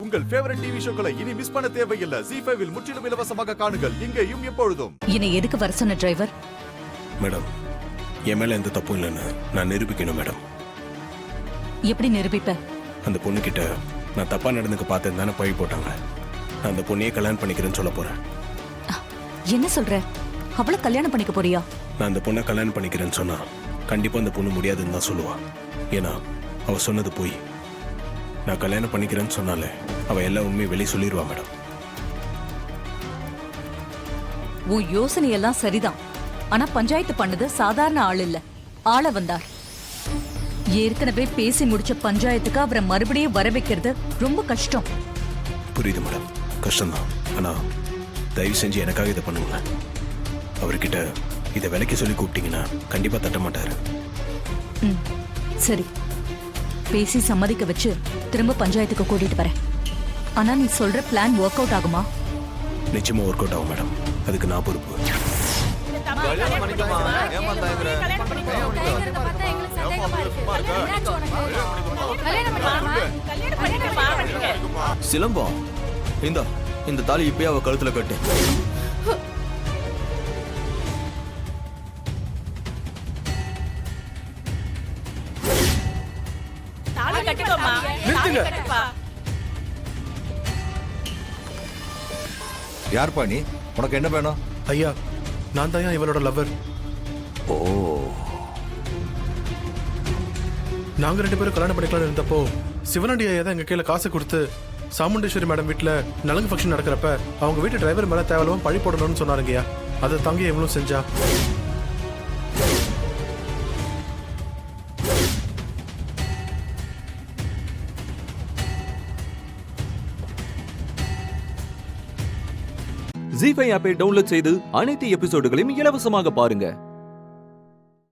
உங்கள் favourite TV ஷோக்களை இனி miss பண்ண தேவையில்லை. ZEE5 இல் முற்றிலும் இலவசமாக காணுங்கள். இங்கேயும் எப்பொழுதும். என்னை எதுக்கு வர சொன்ன டிரைவர்? மேடம், என் மேல எந்த தப்பும் இல்லைன்னு நான் நிரூபிக்கணும் மேடம். எப்படி நிரூபிப்ப? அந்த பொண்ணுகிட்ட நான் தப்பா நடந்துக்க பார்த்தேன் தானே பழி போட்டாங்க. நான் அந்த பொண்ணையே கல்யாணம் பண்ணிக்கிறேன்னு சொல்ல போறேன். என்ன சொல்ற? அவளை கல்யாணம் பண்ணிக்க போறியா? நான் அந்த பொண்ணை கல்யாணம் பண்ணிக்கிறேன்னு சொன்னா கண்டிப்பா அந்த பொண்ணு முடியாதுன்னு தான் சொல்லுவா. ஏன்னா அவ சொன்னது போய். நான் கல்யாணம் பண்ணிக்கிறேன்னு சொன்னாலே அவ எல்லா உண்மையை வெளியே சொல்லிடுவா மேடம். உன் யோசனை எல்லாம் சரிதான். ஆனா பஞ்சாயத்து பண்ணது சாதாரண ஆள் இல்ல, ஆள வந்தார். ஏற்கனவே பேசி முடிச்ச பஞ்சாயத்துக்கு அவரை மறுபடியும் வர வைக்கிறது ரொம்ப கஷ்டம். புரியுது மேடம், கஷ்டம்தான். ஆனா தயவு செஞ்சு எனக்காக இதை பண்ணுங்களேன். அவர்கிட்ட இதை விலைக்கு சொல்லி கூப்பிட்டீங்கன்னா கண்டிப்பா தட்ட மாட்டாரு. சரி, பேசி சம்மதிக்க வச்சு திரும்ப பஞ்சாயத்துக்கு கூட்டிட்டு வரேன். ஆனா நீ சொல்ற பிளான் ஒர்க் அவுட் ஆகுமா? நிச்சயமா ஒர்க் அவுட் ஆகும் மேடம். அதுக்கு நான் பொறுப்பு. சிலம்பம், இந்த தாலி இப்பயே அவ கழுத்துல கட்டு. யார்ப்பா நீ? உனக்கு என்ன வேணும்? ஐயா, நான் தான் இவளோட லவர். ஓ, நாங்க 2 பேரும் கல்யாணம் பண்ணிக்கலாம்னு இருந்தப்போ சிவனடி ஐயா தான் எங்க கையில காசு கொடுத்து சாமுண்டேஸ்வரி மேடம் வீட்டுல நலங்கு ஃபங்க்ஷன் நடக்கிறப்ப அவங்க வீட்டு டிரைவர் மேல தேவையில்லாம பழி போடணும்னு சொன்னாருங்கய்யா. அதை தாங்கி எவ்வளவு செஞ்சா. ZEE5 ஆப்பை டவுன்லோட் செய்து அனைத்து எபிசோடுகளையும் இலவசமாக பாருங்க.